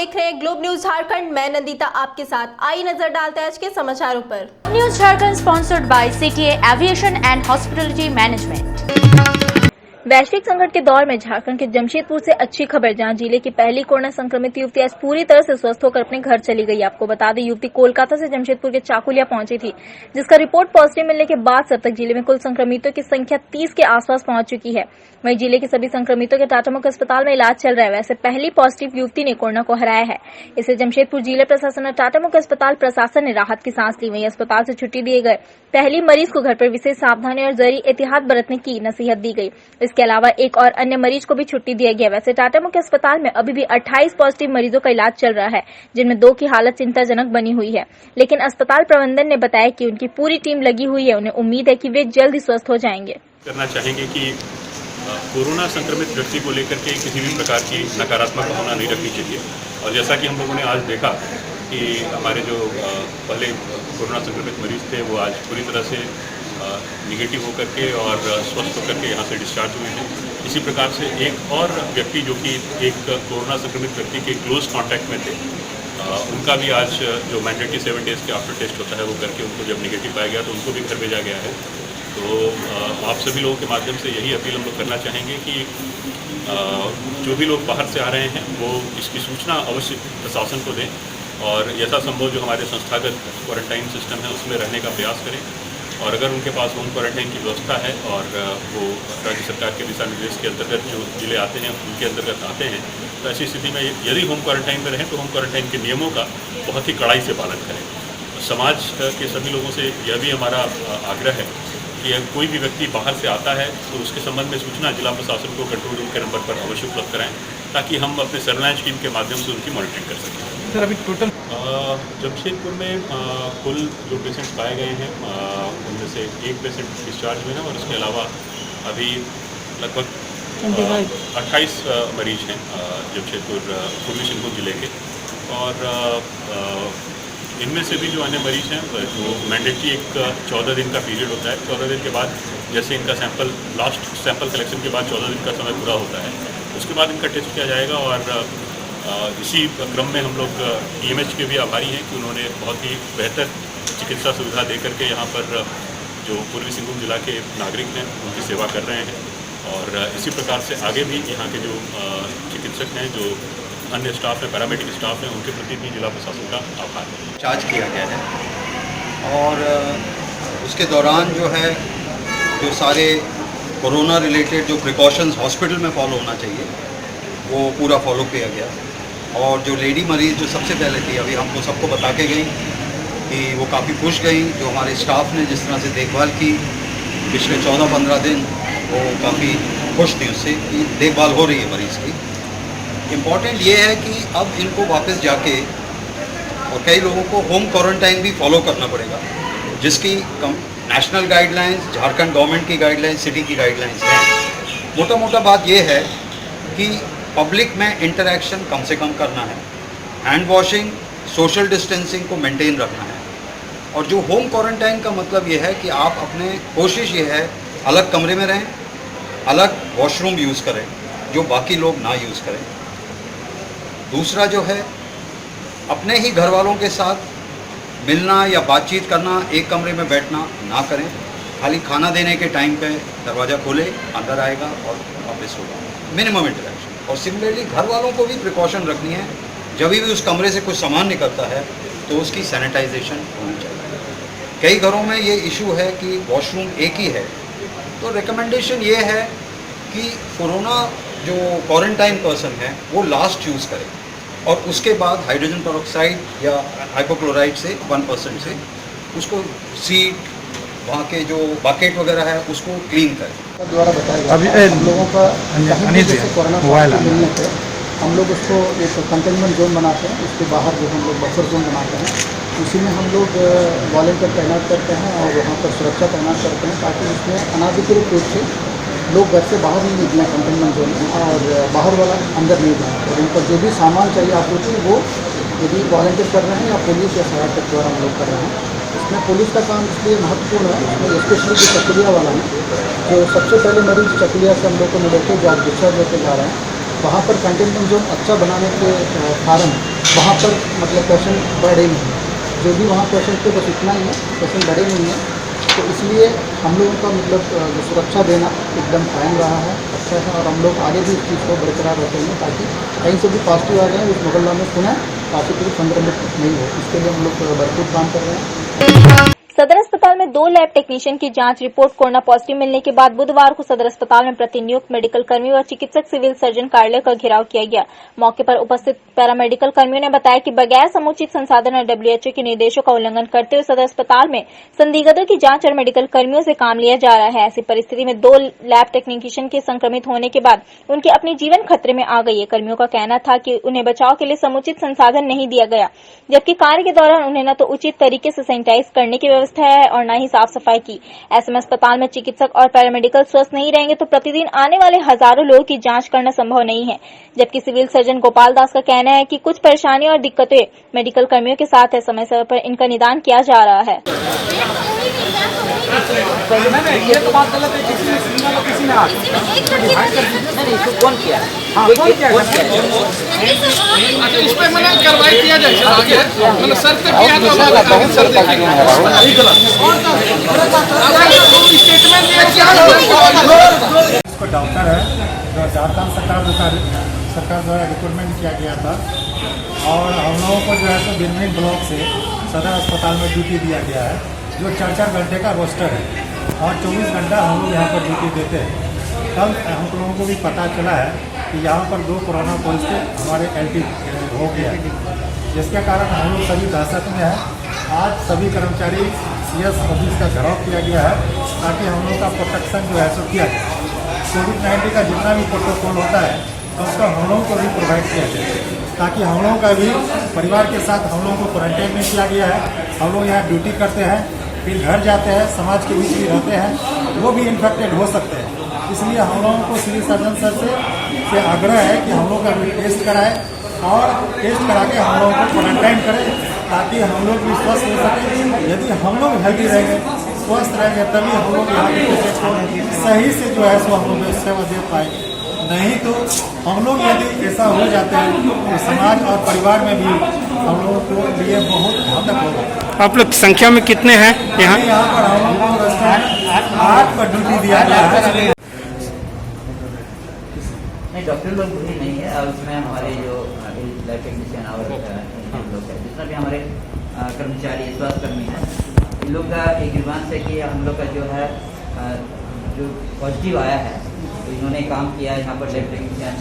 देख रहे हैं ग्लोब न्यूज झारखंड। मैं नंदिता आपके साथ। आई नजर डालते हैं आज के समाचारों पर। News Jharkhand sponsored by CTA aviation and hospitality management. वैश्विक संकट के दौर में झारखंड के जमशेदपुर से अच्छी खबर, जहां जिले की पहली कोरोना संक्रमित युवती आज पूरी तरह से स्वस्थ होकर अपने घर चली गई। आपको बता दें, युवती कोलकाता से जमशेदपुर के चाकुलिया पहुंची थी, जिसका रिपोर्ट पॉजिटिव मिलने के बाद अब तक जिले में कुल संक्रमितों की संख्या 30 के आसपास पहुंच चुकी है। वहीं जिले के सभी संक्रमितों के टाटामुख अस्पताल में इलाज चल रहा है। वैसे पहली पॉजिटिव युवती ने कोरोना को हराया है। इससे जमशेदपुर जिला प्रशासन और टाटामुख अस्पताल प्रशासन ने राहत की सांस ली। वहीं अस्पताल से छुट्टी दिए गए पहली मरीज को घर पर विशेष सावधानी और जरूरी एहतियात बरतने की नसीहत दी गई। इसके अलावा एक और अन्य मरीज को भी छुट्टी दिया गया। वैसे टाटामुख अस्पताल में अभी भी 28 पॉजिटिव मरीजों का इलाज चल रहा है, जिनमें 2 की हालत चिंताजनक बनी हुई है। लेकिन अस्पताल प्रबंधन ने बताया कि उनकी पूरी टीम लगी हुई है। उन्हें उम्मीद है कि वे जल्द ही स्वस्थ हो जाएंगे। करना चाहेंगे कि कोरोना संक्रमित व्यक्ति को लेकर के किसी भी प्रकार की नकारात्मक भावना नहीं रखनी चाहिए। और जैसा कि हम लोगों ने आज देखा कि हमारे जो पहले कोरोना संक्रमित मरीज थे वो आज पूरी तरह से निगेटिव होकर के और स्वस्थ होकर के यहाँ से डिस्चार्ज हुए हैं। इसी प्रकार से एक और व्यक्ति जो कि एक कोरोना संक्रमित व्यक्ति के क्लोज कांटेक्ट में थे, उनका भी आज जो मैंडेटरी 7 डेज़ के आफ्टर टेस्ट होता है वो करके उनको जब निगेटिव पाया गया तो उनको भी घर भेजा गया है। तो आप सभी लोगों के माध्यम से यही अपील हम लोग करना चाहेंगे कि जो भी लोग बाहर से आ रहे हैं वो इसकी सूचना अवश्य प्रशासन को दें और यथासंभव जो हमारे संस्थागत क्वारंटाइन सिस्टम है उसमें रहने का प्रयास करें। और अगर उनके पास होम क्वारंटाइन की व्यवस्था है और वो राज्य सरकार के दिशा निर्देश के अंतर्गत जो जिले आते हैं उनके अंतर्गत आते हैं, तो ऐसी स्थिति में यदि होम क्वारंटाइन में रहें तो होम क्वारंटाइन के नियमों का बहुत ही कड़ाई से पालन करें। समाज के सभी लोगों से यह भी हमारा आग्रह है कि कोई भी व्यक्ति बाहर से आता है तो उसके संबंध में सूचना जिला प्रशासन को कंट्रोल रूम के नंबर पर अवश्य उपलब्ध कराएं, ताकि हम अपने सर्वेलेंस टीम के माध्यम से उनकी मॉनिटरिंग कर सकें। सर, अभी टोटल जमशेदपुर में कुल जो पेशेंट्स पाए गए हैं उनमें से एक पेशेंट डिस्चार्ज हुए हैं और इसके अलावा अभी लगभग 28 मरीज हैं जमशेदपुर पूर्वी सिंहभूम जिले के। और इनमें से भी जो अन्य मरीज हैं वो मैंडेटरी एक 14 दिन का पीरियड होता है। 14 दिन के बाद जैसे इनका लास्ट सैंपल कलेक्शन के बाद 14 दिन का समय पूरा होता है, उसके बाद इनका टेस्ट किया जाएगा। और इसी क्रम में हम लोग टीएमएच के भी आभारी हैं कि उन्होंने बहुत ही बेहतर चिकित्सा सुविधा दे करके यहाँ पर जो पूर्वी सिंहभूम जिला के नागरिक हैं उनकी सेवा कर रहे हैं। और इसी प्रकार से आगे भी यहाँ के जो चिकित्सक हैं, जो अन्य स्टाफ है, पैरामेडिक स्टाफ है, उनके प्रति भी जिला प्रशासन का आभार है। चार्ज किया गया है और उसके दौरान जो है जो सारे कोरोना रिलेटेड जो प्रिकॉशंस हॉस्पिटल में फॉलो होना चाहिए वो पूरा फॉलो किया गया। और जो लेडी मरीज़ जो सबसे पहले थी, अभी हमको सबको बता के गई कि वो काफ़ी खुश गई। जो हमारे स्टाफ ने जिस तरह से देखभाल की पिछले 14-15 दिन, वो काफ़ी खुश थी उससे कि देखभाल हो रही है मरीज़ की। इम्पॉर्टेंट ये है कि अब इनको वापस जाके और कई लोगों को होम क्वारंटाइन भी फॉलो करना पड़ेगा, जिसकी नेशनल गाइडलाइंस, झारखंड गवर्नमेंट की गाइडलाइंस, सिटी की गाइडलाइंस हैं। मोटा बात ये है कि पब्लिक में इंटरेक्शन कम से कम करना है, हैंड वॉशिंग, सोशल डिस्टेंसिंग को मेंटेन रखना है। और जो होम क्वारंटाइन का मतलब ये है कि आप अपने कोशिश ये है अलग कमरे में रहें, अलग वॉशरूम यूज़ करें जो बाकी लोग ना यूज़ करें। दूसरा जो है अपने ही घर वालों के साथ मिलना या बातचीत करना, एक कमरे में बैठना ना करें। खाली खाना देने के टाइम पे दरवाज़ा खोले, अंदर आएगा और वापस होगा, मिनिमम इंटरेक्शन। और सिमिलरली घर वालों को भी प्रिकॉशन रखनी है, जब भी उस कमरे से कुछ सामान निकलता है तो उसकी सैनिटाइजेशन होनी चाहिए। कई घरों में ये इशू है कि वॉशरूम एक ही है, तो रिकमेंडेशन ये है कि कोरोना जो क्वारंटाइन पर्सन है वो लास्ट यूज़ करे और उसके बाद हाइड्रोजन पेरोक्साइड या हाइपोक्लोराइड से 1% से उसको सीट, वहाँ के जो बकेट वगैरह है उसको क्लीन करें। द्वारा बताया अभी हम लोगों का कोरोना मिलने पे हम लोग उसको एक कंटेनमेंट जोन बनाते हैं, उसके बाहर जो हम लोग बफर जोन बनाते हैं, उसी में हम लोग वॉलंटियर तैनात करते हैं और वहाँ पर सुरक्षा तैनात करते हैं, ताकि उसमें अनाधिकृत रूप से लोग घर से बाहर नहीं निकलें कंटेनमेंट जोन में और बाहर वाला अंदर नहीं जाए। और उन पर जो भी सामान चाहिए आपूर्ति वो यदि वॉलंटियर कर रहे हैं या पुलिस या सहायक द्वारा हम लोग कर रहे हैं। इसमें पुलिस का काम इसलिए महत्वपूर्ण है, इसमें स्पेशली जो चकुलिया वाला है, जो सबसे पहले मरीज चकुलिया से हम लोग को मिले थे, जो आज डिस्चार्ज होकर जा रहे हैं, वहाँ पर कंटेनमेंट जोन अच्छा बनाने के कारण वहाँ पर मतलब पेशेंट बढ़े नहीं हैं। जो भी वहाँ पेशेंट थे बस इतना ही है, पेशेंट बढ़े नहीं हैं। तो इसलिए हम लोगों का मतलब जो सुरक्षा देना एकदम कायम रहा है, अच्छा है। और हम लोग आगे भी इस चीज़ को बरकरार रखेंगे ताकि कहीं से भी पॉजिटिव आ जाए उस मोहल्ला में पुनः पॉजिटिव संक्रमित नहीं हो। इसके लिए हम लोग भरपूर काम कर रहे हैं। सदर अस्पताल में 2 लैब टेक्नीशियन की जांच रिपोर्ट कोरोना पॉजिटिव मिलने के बाद बुधवार को सदर अस्पताल में प्रतिनियुक्त मेडिकल कर्मी व चिकित्सक सिविल सर्जन कार्यालय का घेराव किया गया। मौके पर उपस्थित पैरामेडिकल कर्मियों ने बताया कि बगैर समुचित संसाधन और WHO के निर्देशों का उल्लंघन करते हुए सदर अस्पताल में संदिग्धों की जांच और मेडिकल कर्मियों से काम लिया जा रहा है। ऐसी परिस्थिति में 2 लैब टेक्नीशियन के संक्रमित होने के बाद उनके अपनी जीवन खतरे में आ गई है। कर्मियों का कहना था कि उन्हें बचाव के लिए समुचित संसाधन नहीं दिया गया, जबकि कार्य के दौरान उन्हें न तो उचित तरीके से सैनिटाइज करने की व्यवस्था है और न ही साफ सफाई की। ऐसे में अस्पताल में चिकित्सक और पैरामेडिकल स्वस्थ नहीं रहेंगे तो प्रतिदिन आने वाले हजारों लोगों की जांच करना संभव नहीं है। जबकि सिविल सर्जन गोपाल दास का कहना है कि कुछ परेशानियां और दिक्कतें मेडिकल कर्मियों के साथ है, समय समय पर इनका निदान किया जा रहा है। ये तो बात गलत है, किसी ने सुना तो किसी ने नहीं इसको कौन किया? हाँ कौन किया? इस पे मना कार्रवाई किया जाए आगे मतलब सर तक किया तो सर देखेंगे स्टेटमेंट दिया क्या इसको डॉक्टर है जो झारखंड सरकार द्वारा रिक्रूटमेंट किया गया था और हम लोगों को जो है तो भिन्न ब्लॉक से सदर अस्पताल में ड्यूटी दिया गया है, जो 4-4 घंटे का रोस्टर है और 24 घंटा हम लोग यहाँ पर ड्यूटी देते हैं। कल हम लोगों को भी पता चला है कि यहाँ पर 2 कोरोना पॉजिटिव हमारे एंटी हो गया, जिसके कारण हम लोग सभी दहशत में हैं। आज सभी कर्मचारी CS ऑफिस का घेराव किया गया है ताकि हम लोग का प्रोटेक्शन जो है सो किया जाए। कोविड-19 का जितना भी प्रोटोकॉल होता है तो उसका हम लोगों को भी प्रोवाइड किया जाए ताकि हम लोगों का भी परिवार के साथ हम लोगों को क्वारंटाइन में किया गया है। हम लोग यहाँ ड्यूटी करते हैं, फिर घर जाते हैं, समाज के बीच भी रहते हैं, वो भी इन्फेक्टेड हो सकते हैं। इसलिए हम लोगों को सिविल सर्जन सर से आग्रह है कि हम लोग का भी टेस्ट कराएं और टेस्ट करा के हम लोगों को क्वारंटाइन करें ताकि हम लोग भी स्वस्थ हो सकें। यदि हम लोग हेल्दी रहेंगे, स्वस्थ रहेंगे, तभी हम लोग यहाँ के पेशेंट को सही से जो है सो हम लोग सेवा दे पाएंगे। नहीं तो हम लोग यदि ऐसा हो जाते हैं तो समाज और परिवार में भी हम लोगों को लिए बहुत घातक होगा। आप लोग संख्या में कितने हैं यहाँ? यहाँ पर हम लोग को 8 पर ड्यूटी दिया गया है। नहीं डॉक्टर लोग भी नहीं है और उसमें हमारे जो लैब टेक्नीशियन और लोग है, जितना भी हमारे कर्मचारी स्वास्थ्य कर्मी हैं, इन लोग का एक ग्रीवांस है कि हम लोग का जो है जो पॉजिटिव आया है तो इन्होंने काम किया, यहाँ पर लैब टेक्नीशियन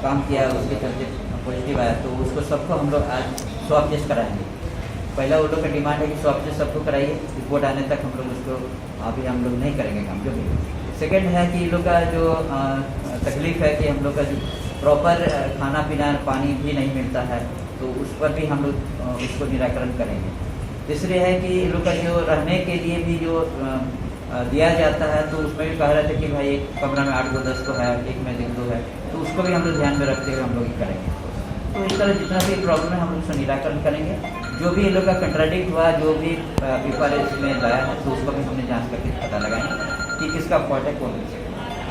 काम किया, उसके चलते पॉजिटिव आया तो उसको सबको हम लोग आज स्वाब टेस्ट कराएंगे। पहला वो लोग का डिमांड है कि स्वाब टेस्ट सबको कराइए, रिपोर्ट आने तक हम लोग उसको अभी हम लोग नहीं करेंगे काम। जो भी सेकेंड है कि इन लोग का जो तकलीफ है कि हम लोग का जो प्रॉपर खाना पीना पानी भी नहीं मिलता है तो उस पर भी हम लोग उसको निराकरण करेंगे। तीसरे है कि इन लोग का जो रहने के लिए भी जो दिया जाता है तो उसमें भी कह रहे थे कि भाई एक कमरा में 8 को 10 को है, एक में 2 है, तो उसको भी हम लोग ध्यान में रखते हुए हम लोग करेंगे। तो इस तरह जितना भी प्रॉब्लम है हम लोग उसका निराकरण करेंगे। जो भी इन लोग का कंट्राडिक्ट हुआ, जो भी पेपर इसमें लाया है तो उसको भी हमने जांच करके पता लगाएंगे कि किसका फॉल्ट है, कौन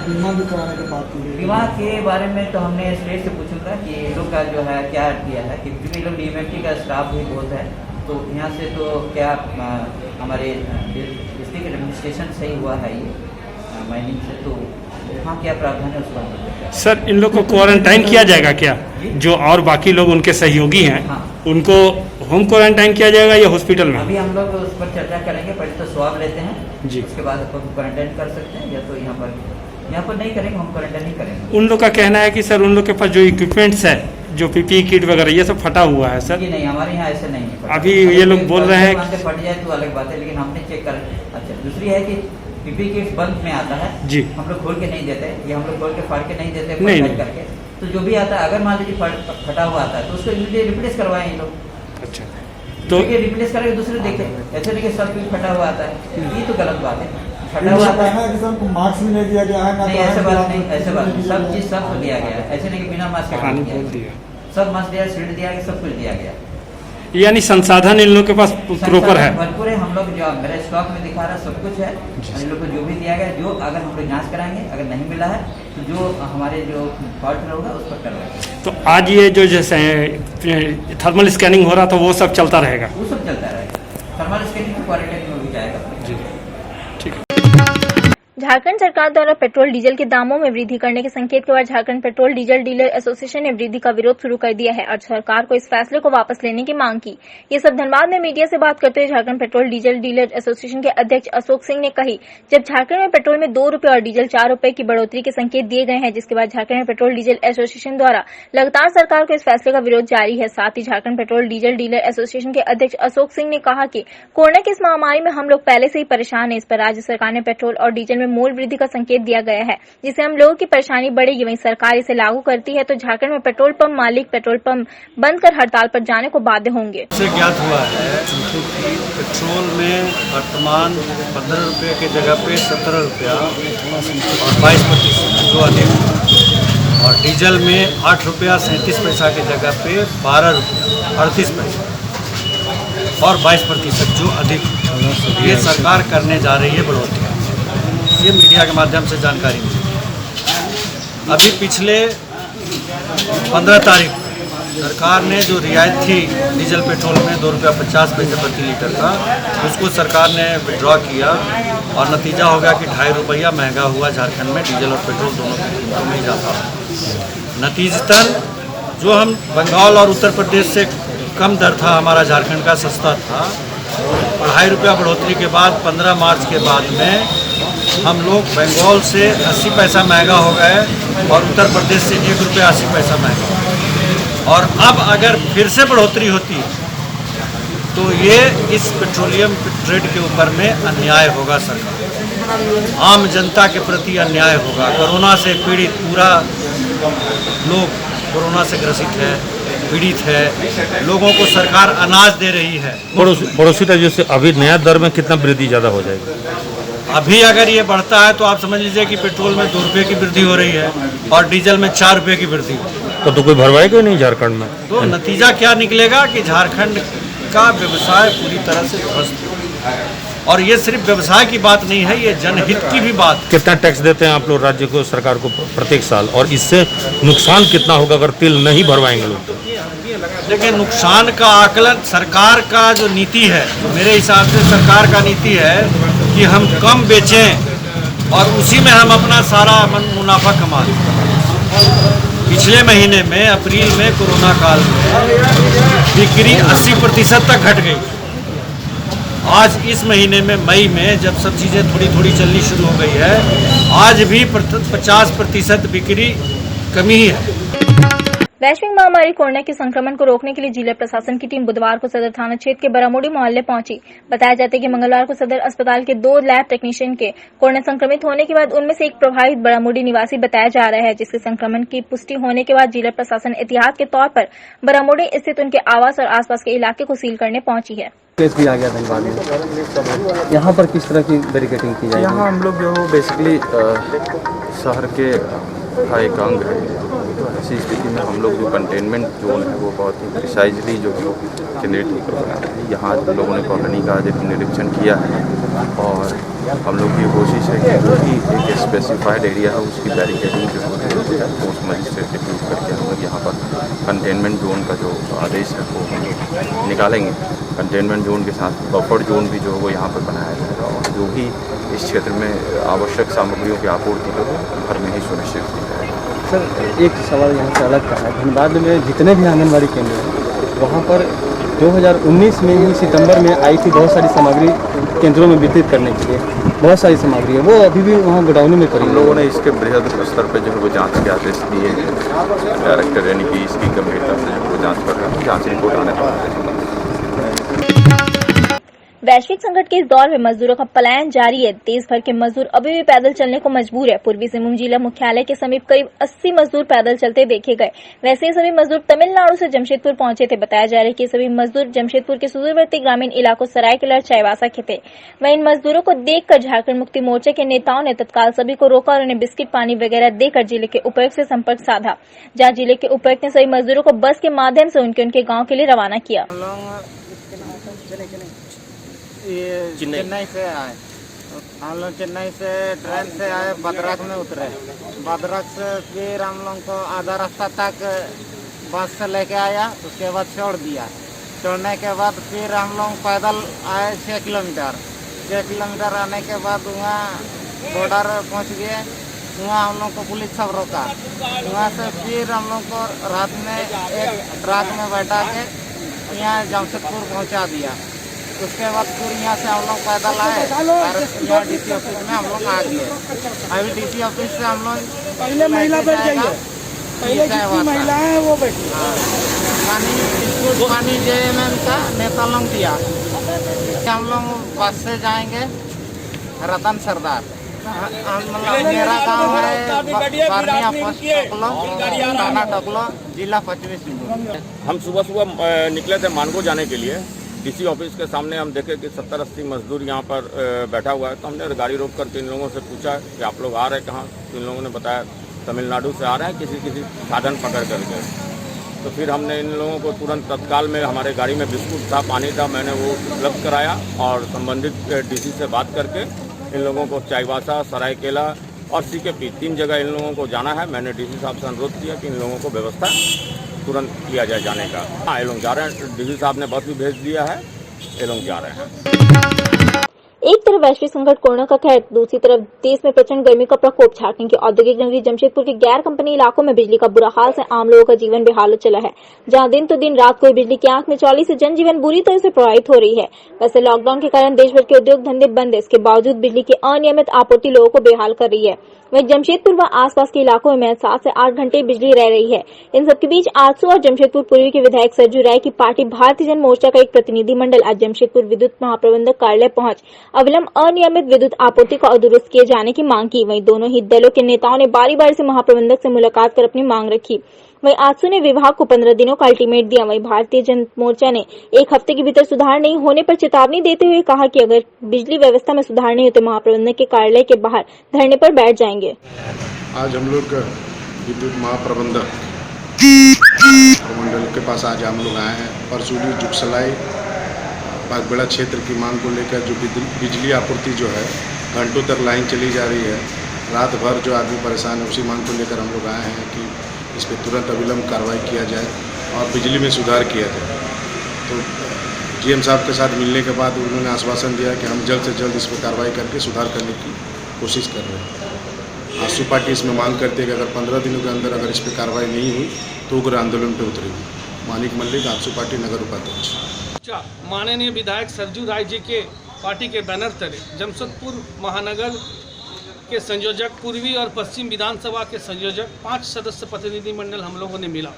बीमा भी कराने के बाद बीमा के बारे में तो हमने स्टेट से पूछूंगा कि इन लोग का जो है क्या दिया है, क्योंकि लोग DMFT का स्टाफ भी बहुत है तो यहाँ से तो क्या हमारे डिस्ट्रिक्ट एडमिनिस्ट्रेशन सही हुआ है ये माइनिंग से, तो वहाँ क्या प्रावधान है उसको हम। सर इन लोग को क्वारंटाइन किया जाएगा क्या? जो और बाकी लोग उनके सहयोगी हैं उनको होम क्वारंटाइन किया जाएगा या हॉस्पिटल में? अभी हम लोग उस पर चर्चा करेंगे, पहले तो स्वाब लेते हैं जी, उसके बाद अपन क्वारंटाइन कर सकते हैं या तो यहाँ पर नहीं करेंगे, हम क्वारंटाइन नहीं करेंगे। उन लोग का कहना है कि सर उन लोग के पास जो इक्विपमेंट्स है, जो PPE किट वगैरह ये सब फटा हुआ है सर। जी नहीं, हमारे यहाँ ऐसे नहीं है। अभी ये लोग बोल रहे हैं कि फट जाए तो अलग बात है, लेकिन हमने चेक कर। अच्छा दूसरी है कि PPE किट बंद में आता है जी, हम लोग खोल के नहीं देते, ये हम लोग खोल के फाड़ के नहीं देते, नहीं करके तो जो भी आता है अगर मान लीजिए फटा हुआ आता है तो उसको इमीडिएट रिप्लेस करवाएं ये लोग। अच्छा तो ये रिप्लेस करके दूसरे देखे, ऐसे नहीं कि सब कुछ फटा हुआ आता है, ये तो गलत बात है। फटा हुआ आता है मास्क भी नहीं दिया गया है, नहीं ऐसे बात नहीं, ऐसे बात नहीं, सब चीज सब दिया गया है, ऐसे नहीं कि बिना मास्क का दिया, सब मास्क दिया, शील्ड दिया गया, सब कुछ दिया गया। यानी संसाधन इन लोग के पास प्रॉपर है। भरपूर है। हम लोग जो मेरे स्टॉक में दिखा रहा है सब कुछ है। इन लोग को जो भी दिया गया, जो अगर हम लोग जांच कराएंगे, अगर नहीं मिला है तो जो हमारे जो फॉल्ट होगा उस पर करवाएंगे। तो आज ये जो जैसे थर्मल स्कैनिंग हो रहा था वो सब चलता रहेगा? वो सब चलता रहेगा। थर्मल स्कैनिंग क्वारंटाइन में भी जाएगा। जी ठीक है। झारखंड सरकार द्वारा पेट्रोल डीजल के दामों में वृद्धि करने के संकेत के बाद Jharkhand petrol diesel dealer association ने वृद्धि का विरोध शुरू कर दिया है और सरकार को इस फैसले को वापस लेने की मांग की। ये सब धनबाद में मीडिया से बात करते हुए Jharkhand petrol diesel dealer association के अध्यक्ष अशोक सिंह ने कही, जब झारखंड में पेट्रोल में 2 रुपए और डीजल 4 रुपए की बढ़ोतरी के संकेत दिए गए हैं, जिसके बाद झारखंड में पेट्रोल डीजल एसोसिएशन द्वारा लगातार सरकार को इस फैसले का विरोध जारी है। साथ ही Jharkhand petrol diesel dealer association के अध्यक्ष अशोक सिंह ने कहा कि कोरोना की इस महामारी में हम लोग पहले से ही परेशान है। इस पर राज्य सरकार ने पेट्रोल और डीजल में मूल वृद्धि का संकेत दिया गया है, जिससे हम लोगों की परेशानी बढ़ेगी। वहीं सरकार इसे लागू करती है तो झारखंड में पेट्रोल पंप मालिक पेट्रोल पंप बंद कर हड़ताल पर जाने को बाध्य होंगे। से ज्ञात हुआ है कि पेट्रोल में वर्तमान 15 रुपये की जगह पे 17 रुपया और 22% जो अधिक, और डीजल में 8 रुपया 37 पैसा की जगह पे 12 रुपया 38 पैसा और 22% जो अधिक, ये सरकार करने जा रही है बढ़ोतरी। ये मीडिया के माध्यम से जानकारी मिली। अभी पिछले 15 तारीख सरकार ने जो रियायत थी डीजल पेट्रोल में 2 रुपया 50 पैसे प्रति लीटर का, उसको सरकार ने विड्रॉ किया और नतीजा हो गया कि 2.5 रुपया महंगा हुआ झारखंड में डीजल और पेट्रोल दोनों की कीमतों में इजाफा। नतीजतन जो हम बंगाल और उत्तर प्रदेश से कम दर था हमारा, झारखंड का सस्ता था, 2.5 रुपया बढ़ोतरी के बाद 15 मार्च के बाद में हम लोग बंगाल से 80 पैसा महंगा हो गए और उत्तर प्रदेश से 1 रुपया 80 पैसा महंगा। और अब अगर फिर से बढ़ोतरी होती तो ये इस पेट्रोलियम ट्रेड के ऊपर में अन्याय होगा। सरकार आम जनता के प्रति अन्याय होगा। कोरोना से पीड़ित पूरा लोग कोरोना से ग्रसित है, पीड़ित है, लोगों को सरकार अनाज दे रही है। पड़ोसी राज्यों से अभी नया दर में कितना वृद्धि ज़्यादा हो जाएगी? अभी अगर ये बढ़ता है तो आप समझ लीजिए कि पेट्रोल में 2 रुपये की वृद्धि हो रही है और डीजल में 4 रुपये की वृद्धि। तो कोई भरवाएगा नहीं झारखंड में? तो नतीजा क्या निकलेगा कि झारखंड का व्यवसाय पूरी तरह से ध्वस्त है। और ये सिर्फ व्यवसाय की बात नहीं है, ये जनहित की भी बात है। कितना टैक्स देते हैं आप लोग राज्य को, सरकार को प्रत्येक साल, और इससे नुकसान कितना होगा अगर तेल नहीं भरवाएंगे लोग? देखिए, नुकसान का आकलन सरकार का जो नीति है, मेरे हिसाब से सरकार का नीति है कि हम कम बेचें और उसी में हम अपना सारा मुनाफा कमा लें। पिछले महीने में अप्रैल में कोरोना काल में बिक्री 80% तक घट गई। आज इस महीने में मई में जब सब चीज़ें थोड़ी थोड़ी चलनी शुरू हो गई है, आज भी 50% बिक्री कमी ही है। वैश्विक महामारी कोरोना के संक्रमण को रोकने के लिए जिला प्रशासन की टीम बुधवार को सदर थाना क्षेत्र के बरामोडी मोहल्ले पहुंची। बताया जाता है कि मंगलवार को सदर अस्पताल के 2 लैब टेक्नीशियन के कोरोना संक्रमित होने के बाद उनमें से एक प्रभावित बरामोडी निवासी बताया जा रहा है, जिसके संक्रमण की पुष्टि होने के बाद जिला प्रशासन एहतियात के तौर पर बरामोडी स्थित उनके आवास और आसपास के इलाके को सील करने पहुंची है। केस भी आ गया धनबाद में। यहाँ पर किस तरह की बैरिकेडिंग की जाएगी? यहाँ हम लोग जो बेसिकली शहर के एक अंग है, तो ऐसी स्थिति में हम लोग जो कंटेनमेंट जोन है वो बहुत ही प्रिसाइजली जो केंद्रित होकर बनाते हैं। यहाँ लोगों ने कॉलोनी का आज एक निरीक्षण किया है और हम लोग की कोशिश है कि जो भी एक स्पेसिफाइड एरिया है उसकी बैरिकेडिंग जो है पोस्ट मजिस्ट्रेट के यूज़ करके हम लोग यहाँ पर कंटेनमेंट जोन का जो आदेश है वो हम लोग निकालेंगे। कंटेनमेंट जोन के साथ बफर जोन भी जो है वो यहाँ पर बनाया जाएगा और जो भी इस क्षेत्र में आवश्यक सामग्रियों की आपूर्ति है वो घर में ही सुनिश्चित की जाएगी। सर, एक सवाल यहाँ से अलग का है। धनबाद में जितने भी आंगनबाड़ी केंद्र हैं वहाँ पर 2019 में ही सितंबर में आई थी बहुत सारी सामग्री केंद्रों में वितरित करने के लिए, बहुत सारी सामग्री है, वो अभी भी वहाँ गोडाउनों में पड़ी। हम लोगों ने इसके बृहद स्तर पर जो है वो जाँच के आदेश दिए हैं। डायरेक्टर यानी कि इसकी गंभीरता से वो जाँच कर रहे हैं, जाँच रिपोर्ट आने पर वैश्विक संकट के इस दौर में मजदूरों का पलायन जारी है। देश भर के मजदूर अभी भी पैदल चलने को मजबूर है। पूर्वी सिंहभूम जिला मुख्यालय के समीप करीब 80 मजदूर पैदल चलते देखे गए। वैसे ये सभी मजदूर तमिलनाडु से जमशेदपुर पहुंचे थे। बताया जा रहा है कि सभी मजदूर जमशेदपुर के सुदूरवर्ती ग्रामीण इलाकों सरायकेला और चाईबासा के थे। वहीं इन मजदूरों को देखकर झारखंड मुक्ति मोर्चा के नेताओं ने तत्काल सभी को रोका और उन्हें बिस्किट पानी वगैरह देकर जिले के उपायुक्त से संपर्क साधा, जहाँ जिले के उपायुक्त ने सभी मजदूरों को बस के माध्यम से उनके गाँव के लिए रवाना किया। ये चेन्नई से आए, हम लोग चेन्नई से ट्रेन से आए, भद्रक में उतरे। भद्रक से फिर हम लोग को आधा रास्ता तक बस से लेके आया, उसके बाद छोड़ दिया। छोड़ने के बाद फिर हम लोग पैदल आए 6 किलोमीटर। 6 किलोमीटर आने के बाद वहाँ बॉर्डर पहुँच गए। वहाँ हम लोग को पुलिस सब रोका। वहाँ से फिर हम लोग को रात में एक ट्रक में बैठा के यहाँ जमशेदपुर पहुँचा दिया। उसके बाद फिर यहाँ से हम लोग पैदल आए और यहाँ डीसी ऑफिस में हम लोग आ गए। अभी डीसी ऑफिस से हम लोग पहले महिला बैठ जाएगा, पहले महिला है वो बैठी। पानी JMM का नेता लोग दिया। हम लोग बस से जाएंगे रतन सरदार। मेरा गांव है बारनिया पोस्ट टोकलो, थाना टोकलो, जिला पश्चिमी सिंहभूम। हम सुबह सुबह निकले थे मानगो जाने के लिए। डीसी ऑफिस के सामने हम देखे कि 70-80 मजदूर यहाँ पर बैठा हुआ है। तो हमने गाड़ी रोक कर 3 लोगों से पूछा कि आप लोग आ रहे हैं कहाँ। 3 लोगों ने बताया तमिलनाडु से आ रहे हैं, किसी साधन पकड़ करके। तो फिर हमने इन लोगों को तुरंत तत्काल में हमारे गाड़ी में बिस्कुट था, पानी था, मैंने वो उपलब्ध कराया और संबंधित डीसी से बात करके इन लोगों को चाईबासा, सरायकेला और CKP 3 जगह इन लोगों को जाना है। मैंने डीसी साहब से अनुरोध किया कि इन लोगों को व्यवस्था तुरंत किया जाए जाने का। हाँ, ये लोग जा रहे हैं। डीसी साहब ने बस भी भेज दिया है, ये लोग जा रहे हैं। एक तरफ वैश्विक संकट कोरोना का कहर, दूसरी तरफ देश में प्रचंड गर्मी का प्रकोप। झारखंड की औद्योगिक नगरी जमशेदपुर के गैर कंपनी इलाकों में बिजली का बुरा हाल से आम लोगों का जीवन बेहाल चला है, जहां दिन तो दिन रात कोई बिजली की आंख में चौली से जनजीवन बुरी तरह से प्रभावित हो रही है। वैसे लॉकडाउन के कारण देश भर के उद्योग धंधे बंद है, इसके बावजूद बिजली की अनियमित आपूर्ति लोगों को बेहाल कर रही है। वहीं जमशेदपुर व आसपास के इलाकों में 7 से 8 घंटे बिजली रह रही है। इन सबके बीच आजसू और जमशेदपुर पूर्वी के विधायक सरजू राय की पार्टी भारतीय जन मोर्चा का एक प्रतिनिधिमंडल आज जमशेदपुर विद्युत महाप्रबंधक कार्यालय पहुंच अविलंब अनियमित विद्युत आपूर्ति को दुरुस्त किए जाने की मांग की। वहीं दोनों ही दलों के नेताओं ने बारी बारी से महाप्रबंधक से मुलाकात कर अपनी मांग रखी। वहीं आजसू ने विभाग को 15 दिनों का अल्टीमेट दिया। वहीं भारतीय जन मोर्चा ने 1 हफ्ते के भीतर सुधार नहीं होने पर चेतावनी देते हुए कहा कि अगर बिजली व्यवस्था में सुधार नहीं होते महाप्रबंधक के कार्यालय के बाहर धरने पर बैठ जाएंगे। आज हम लोग विद्युत महाप्रबंधक मंडल के पास आज हम लोग आए हैं। परसूली जुगसलाई बागबेड़ा क्षेत्र की मांग को लेकर जो बिजली आपूर्ति जो है घंटों तक लाइन चली जा रही है, रात भर जो आदमी परेशान है, उसी मांग को लेकर हम लोग आए हैं कि इस पर तुरंत अविलंब कार्रवाई किया जाए और बिजली में सुधार किया जाए। तो GM साहब के साथ मिलने के बाद उन्होंने आश्वासन दिया कि हम जल्द से जल्द इस पर कार्रवाई करके सुधार करने की कोशिश कर रहे हैं। आजसू पार्टी इसमें मांग करती है कि अगर 15 दिनों के अंदर अगर इस पर कार्रवाई नहीं हुई तो उग्र आंदोलन पर उतरेगी। मानिक मल्लिक, आजसू पार्टी नगर उपाध्यक्ष। माननीय विधायक सरजू राय जी के पार्टी के बैनर तले जमशेदपुर महानगर के संयोजक, पूर्वी और पश्चिम विधानसभा के संयोजक 5 सदस्य प्रतिनिधिमंडल हम लोगों ने मिला।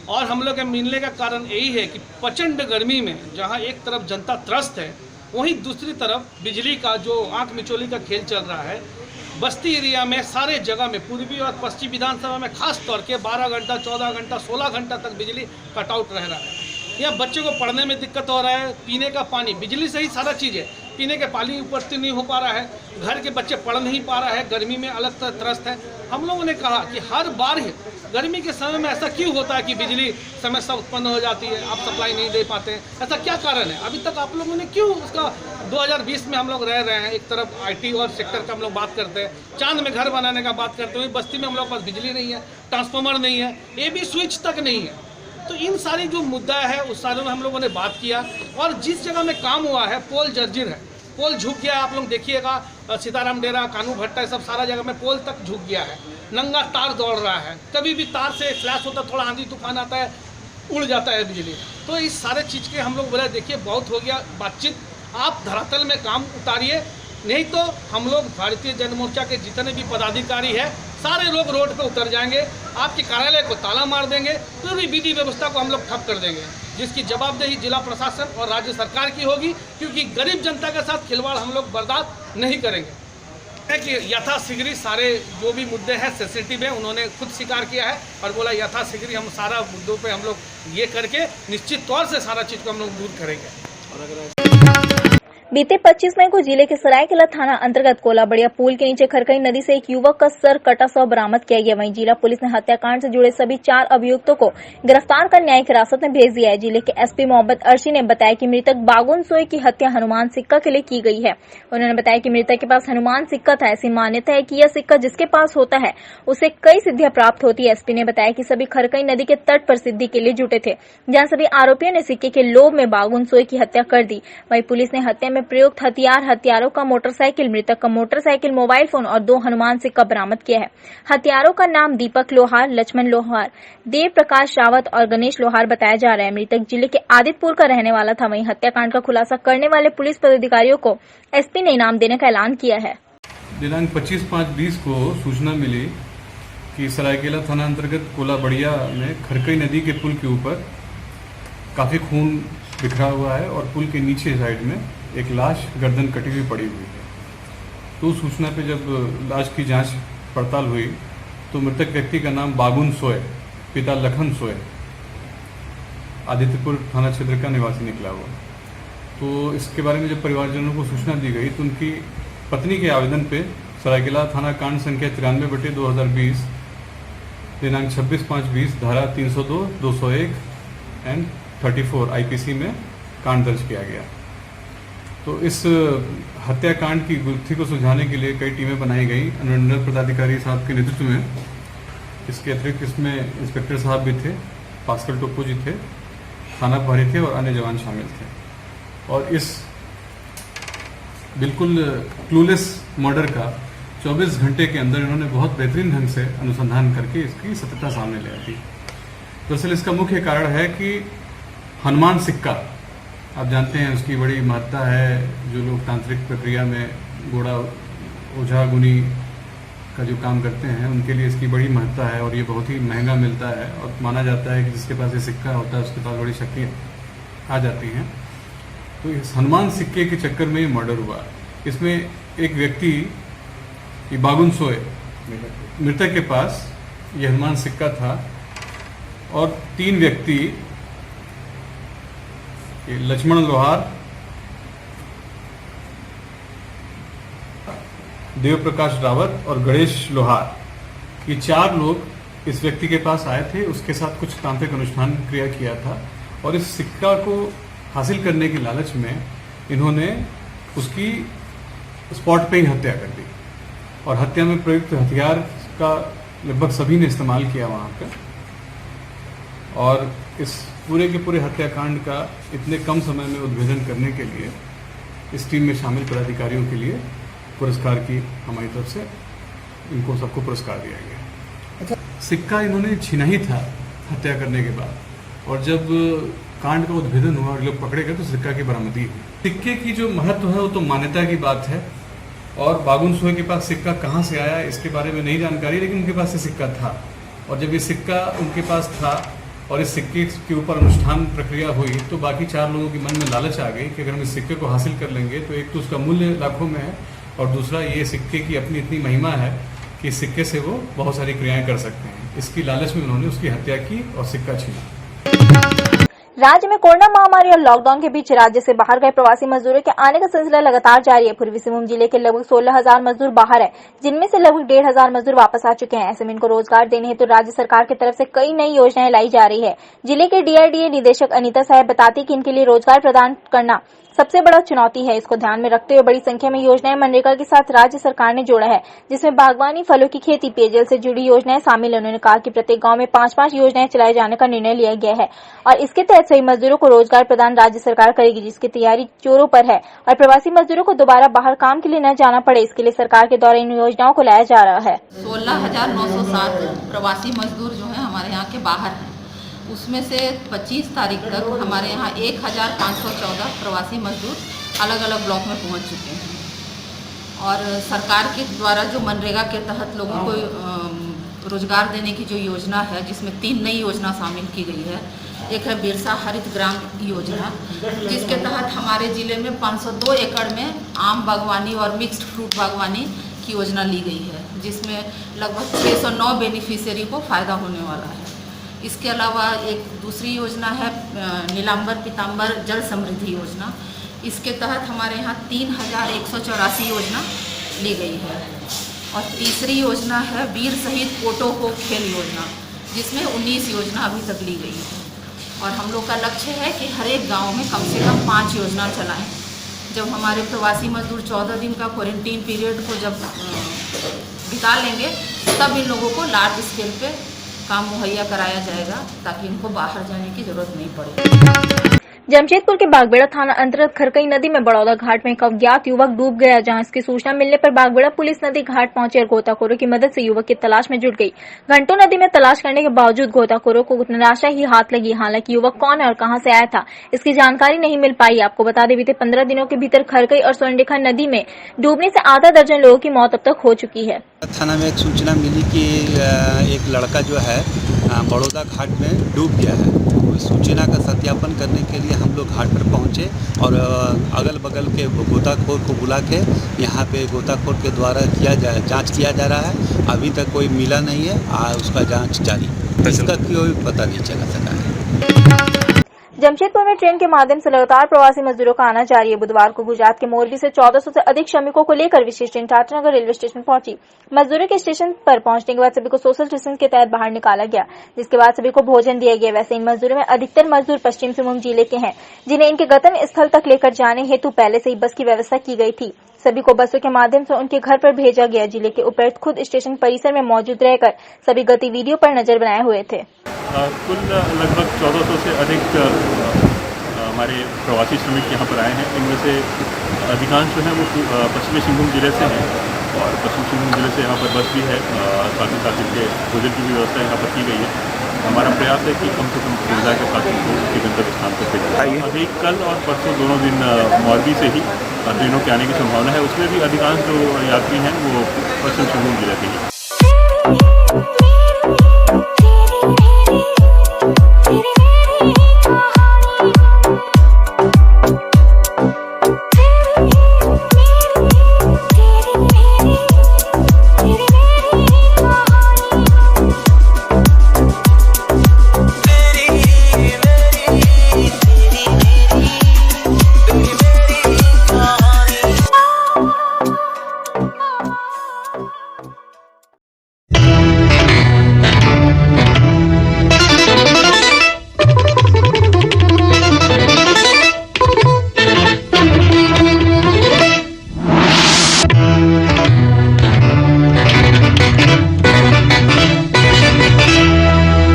और हम लोग के मिलने का कारण यही है कि प्रचंड गर्मी में जहां एक तरफ जनता त्रस्त है, वहीं दूसरी तरफ बिजली का जो आंख मिचोली का खेल चल रहा है। बस्ती एरिया में सारे जगह में पूर्वी और पश्चिम विधानसभा में खास तौर के 12 घंटा, 14 घंटा, 16 घंटा तक बिजली कटआउट रह रहा है। या बच्चों को पढ़ने में दिक्कत हो रहा है, पीने का पानी, बिजली से ही सारा चीज़ है, पीने के पानी उपलब्ध नहीं हो पा रहा है, घर के बच्चे पढ़ नहीं पा रहा है, गर्मी में अलग त्रस्त है। हम लोगों ने कहा कि हर बार ही गर्मी के समय में ऐसा क्यों होता है कि बिजली समस्या उत्पन्न हो जाती है, आप सप्लाई नहीं दे पाते हैं, ऐसा क्या कारण है? अभी तक आप लोगों ने क्यों उसका 2020 में हम लोग रह रहे हैं, एक तरफ IT और सेक्टर का हम लोग बात करते हैं, चांद में घर बनाने का बात करते हैं, बस्ती में हम लोग के पास बिजली नहीं है, ट्रांसफार्मर नहीं है, AB स्विच तक नहीं है। तो इन सारी जो मुद्दा है उस सारे में हम लोगों ने बात किया। और जिस जगह में काम हुआ है पोल जर्जर है, पोल झुक गया है, आप लोग देखिएगा सीताराम डेरा, कानू भट्टा, सब सारा जगह में पोल तक झुक गया है, नंगा तार दौड़ रहा है, कभी भी तार से फ्लैश होता, थोड़ा आंधी तूफान आता है, उड़ जाता है बिजली। तो इस सारे चीज़ के हम लोग बोले देखिए बहुत हो गया बातचीत, आप धरातल में काम उतारिए, नहीं तो हम लोग भारतीय जन मोर्चा के जितने भी पदाधिकारी हैं सारे लोग रोड पे उतर जाएंगे, आपके कार्यालय को ताला मार देंगे, पूरी विधि व्यवस्था को हम लोग ठप कर देंगे। जिसकी जवाबदेही जिला प्रशासन और राज्य सरकार की होगी, क्योंकि गरीब जनता के साथ खिलवाड़ हम लोग बर्दाश्त नहीं करेंगे। है कि यथाशीघ्र सारे जो भी मुद्दे हैं सेंसिटिव है, उन्होंने खुद स्वीकार किया है और बोला यथाशीघ्र हम सारा मुद्दों पे हम लोग ये करके निश्चित तौर से सारा चीज़ को हम लोग दूर करेंगे। बीते 25 मई को जिले के सरायकेला थाना अंतर्गत कोला बढ़िया पुल के नीचे खरकई नदी से एक युवक का सर कटा शव बरामद किया गया। वहीं जिला पुलिस ने हत्याकांड से जुड़े सभी 4 अभियुक्तों को गिरफ्तार कर न्यायिक हिरासत में भेज दिया है। जिले के एसपी मोहम्मद अर्शी ने बताया कि मृतक बागुन सोय की हत्या हनुमान सिक्का के लिए की गई है। उन्होंने बताया कि मृतक के पास हनुमान सिक्का था। ऐसी मान्यता है कि यह सिक्का जिसके पास होता है उसे कई सिद्धियां प्राप्त होती है। एसपी ने बताया कि सभी खरकई नदी के तट पर सिद्धि के लिए जुटे थे, जहां सभी आरोपियों ने सिक्के के लोभ में बागुन सोय की हत्या कर दी। वहीं पुलिस ने हत्या में प्रयुक्त हथियारों का मोटरसाइकिल, मृतक का मोटरसाइकिल, मोबाइल फोन और 2 हनुमान सिक्का बरामद किया है। हथियारों का नाम दीपक लोहार, लक्ष्मण लोहार, देव प्रकाश रावत और गणेश लोहार बताया जा रहा है। मृतक जिले के आदित्यपुर का रहने वाला था। वहीं हत्याकांड का खुलासा करने वाले पुलिस पदाधिकारियों को एसपी ने इनाम देने का ऐलान किया है। दिनांक 25/5/20 को सूचना मिली कि सरायकेला थाना अंतर्गत कोला बढ़िया में खरकई नदी के पुल के ऊपर काफी खून बिखरा हुआ है और पुल के नीचे साइड में एक लाश गर्दन कटी हुई पड़ी हुई है। तो सूचना पे जब लाश की जांच पड़ताल हुई तो मृतक व्यक्ति का नाम बागुन सोय, पिता लखन सोय, आदित्यपुर थाना क्षेत्र का निवासी निकला हुआ। तो इसके बारे में जब परिवारजनों को सूचना दी गई तो उनकी पत्नी के आवेदन पे सरायकेला थाना कांड संख्या 93/2020 दिनांक 26/5/20 धारा 302, 201 एंड 34 आईपीसी में कांड दर्ज किया गया। तो इस हत्याकांड की गुत्थी को सुलझाने के लिए कई टीमें बनाई गई अनुमंडल पदाधिकारी साहब के नेतृत्व में। इसके अतिरिक्त इसमें इंस्पेक्टर साहब भी थे, पास्कल टोप्पो जी थे, थाना प्रभारी थे और अन्य जवान शामिल थे। और इस बिल्कुल क्लूलेस मर्डर का 24 घंटे के अंदर इन्होंने बहुत बेहतरीन ढंग से अनुसंधान करके इसकी सत्यता सामने ले आई थी। दरअसल इसका मुख्य कारण है कि हनुमान सिक्का, आप जानते हैं उसकी बड़ी महत्ता है। जो लोग तांत्रिक प्रक्रिया में घोड़ा ओझा गुनी का जो काम करते हैं उनके लिए इसकी बड़ी महत्ता है और ये बहुत ही महंगा मिलता है और माना जाता है कि जिसके पास ये सिक्का होता है उसके पास बड़ी शक्तियाँ आ जाती हैं। तो इस हनुमान सिक्के के चक्कर में ये मर्डर हुआ। इसमें एक व्यक्ति ये बागुन सोय मृतक के पास ये हनुमान सिक्का था और 3 व्यक्ति लक्ष्मण लोहार, देव प्रकाश रावत और गणेश लोहार, ये 4 लोग इस व्यक्ति के पास आए थे। उसके साथ कुछ तांत्रिक अनुष्ठान क्रिया किया था और इस सिक्का को हासिल करने की लालच में इन्होंने उसकी स्पॉट पे ही हत्या कर दी और हत्या में प्रयुक्त हथियार का लगभग सभी ने इस्तेमाल किया वहाँ पे। और इस पूरे के पूरे हत्याकांड का इतने कम समय में उद्भेदन करने के लिए इस टीम में शामिल पदाधिकारियों के लिए पुरस्कार की हमारी तरफ से इनको सबको पुरस्कार दिया गया। सिक्का इन्होंने छीना ही था हत्या करने के बाद और जब कांड का उद्भेदन हुआ और लोग पकड़े गए तो सिक्का की बरामदगी हुई। सिक्के की जो महत्व है वो तो मान्यता की बात है और बागुन सोय के पास सिक्का कहाँ से आया इसके बारे में नहीं जानकारी, लेकिन उनके पास ये सिक्का था और जब ये सिक्का उनके पास था और इस सिक्के के ऊपर अनुष्ठान प्रक्रिया हुई तो बाकी 4 लोगों के मन में लालच आ गई कि अगर हम इस सिक्के को हासिल कर लेंगे तो एक तो उसका मूल्य लाखों में है और दूसरा ये सिक्के की अपनी इतनी महिमा है कि इस सिक्के से वो बहुत सारी क्रियाएं कर सकते हैं। इसकी लालच में उन्होंने उसकी हत्या की और सिक्का छीना। राज्य में कोरोना महामारी और लॉकडाउन के बीच राज्य से बाहर गए प्रवासी मजदूरों के आने का सिलसिला लगातार जारी है। पूर्वी सिंहभूम जिले के लगभग 16,000 मजदूर बाहर है, जिनमें से लगभग 1,500 मजदूर वापस आ चुके हैं। ऐसे में इनको रोजगार देने हेतु राज्य सरकार की तरफ से कई नई योजनाएं लाई जा रही है। जिले के डीआरडीए निदेशक अनीता साहब बताती कि इनके लिए रोजगार प्रदान करना सबसे बड़ा चुनौती है। इसको ध्यान में रखते हुए बड़ी संख्या में योजनाएं मनरेगा के साथ राज्य सरकार ने जोड़ा है, जिसमें बागवानी, फलों की खेती, पेयजल से जुड़ी योजनाएं शामिल है। उन्होंने कहा कि प्रत्येक गांव में 5-5 योजनाएं चलाए जाने का निर्णय लिया गया है और इसके तहत सभी मजदूरों को रोजगार प्रदान राज्य सरकार करेगी, जिसकी तैयारी जोरों पर है और प्रवासी मजदूरों को दोबारा बाहर काम के लिए न जाना पड़े, इसके लिए सरकार के द्वारा इन योजनाओं को लाया जा रहा है। 16,907 प्रवासी मजदूर जो है हमारे यहाँ के बाहर हैं, उसमें से 25 तारीख तक हमारे यहाँ 1,514 प्रवासी मजदूर अलग अलग ब्लॉक में पहुँच चुके हैं और सरकार के द्वारा जो मनरेगा के तहत लोगों को रोजगार देने की जो योजना है, जिसमें 3 नई योजना शामिल की गई है। एक है बिरसा हरित ग्राम योजना, जिसके तहत हमारे ज़िले में 502 एकड़ में आम बागवानी और मिक्स्ड फ्रूट बागवानी की योजना ली गई है, जिसमें लगभग 609 बेनिफिशियरी को फ़ायदा होने वाला है। इसके अलावा एक दूसरी योजना है नीलांबर पीताम्बर जल समृद्धि योजना। इसके तहत हमारे यहाँ 3184 योजना ली गई है। और तीसरी योजना है वीर शहीद पोटो हो खेल योजना, जिसमें 19 योजना अभी तक ली गई है। और हम लोग का लक्ष्य है कि हर एक गाँव में कम से कम 5 योजना चलाएं। जब हमारे प्रवासी मजदूर 14 दिन का क्वारंटीन पीरियड को जब बिता लेंगे, तब इन लोगों को लार्ज स्केल पे काम मुहैया कराया जाएगा, ताकि इनको बाहर जाने की जरूरत नहीं पड़े। जमशेदपुर के बागबेड़ा थाना अंतर्गत खरकई नदी में बड़ौदा घाट में एक अज्ञात युवक डूब गया, जहां इसकी सूचना मिलने पर बागबेड़ा पुलिस नदी घाट पहुंची और गोताखोरों की मदद से युवक की तलाश में जुट गई। घंटों नदी में तलाश करने के बावजूद गोताखोरों को निराशा ही हाथ लगी। हालांकि युवक कौन है और कहां से आया था, इसकी जानकारी नहीं मिल पाई। आपको बता दें, बीते 15 दिनों के भीतर खरकई और स्वर्णरेखा नदी में डूबने से आधा दर्जन लोगों की मौत अब तक हो चुकी है। थाना में एक सूचना मिली कि एक लड़का जो है बड़ौदा घाट में डूब गया है। सूचना का सत्यापन करने के लिए हम लोग घाट पर पहुंचे और अगल बगल के गोताखोर को बुला के यहाँ पे गोताखोर के द्वारा जांच किया जा रहा है। अभी तक कोई मिला नहीं है, उसका जांच जारी, इसका कोई पता नहीं चला सका है। जमशेदपुर में ट्रेन के माध्यम से लगातार प्रवासी मजदूरों का आना जारी है। बुधवार को गुजरात के मोरबी से 1400 से अधिक श्रमिकों को लेकर विशेष ट्रेन टाटानगर रेलवे स्टेशन पहुंची। मजदूरों के स्टेशन पर पहुंचने के बाद सभी को सोशल डिस्टेंस के तहत बाहर निकाला गया, जिसके बाद सभी को भोजन दिया गया। वैसे इन मजदूरों में अधिकतर मजदूर पश्चिम सिंहभूम जिले के हैं, जिन्हें इनके गंतव्य स्थल तक लेकर जाने हेतु पहले से ही बस की व्यवस्था की गई थी। सभी को बसों के माध्यम से उनके घर पर भेजा गया। जिले के उपायुक्त खुद स्टेशन परिसर में मौजूद रहकर सभी गतिविधियों पर नजर बनाए हुए थे। कुल लगभग 1400 से अधिक हमारे प्रवासी श्रमिक यहाँ पर आए हैं। इनमें से अधिकांश जो है वो पश्चिमी सिंहभूम जिले से हैं और पश्चिम सिंहभूम जिले से यहाँ पर बस भी है, साथ ही साथ इनके भोजन की भी व्यवस्था यहाँ पर की गई है। हमारा प्रयास है कि कम से कम सुविधा के साथ इनको उसके गंतव्य स्थान पर भेजा। अभी कल और परसों दोनों दिन मोरबी से ही ट्रेनों के आने की संभावना है। उसमें भी अधिकांश जो यात्री हैं वो पश्चिम सिंहभूम जिले के ही।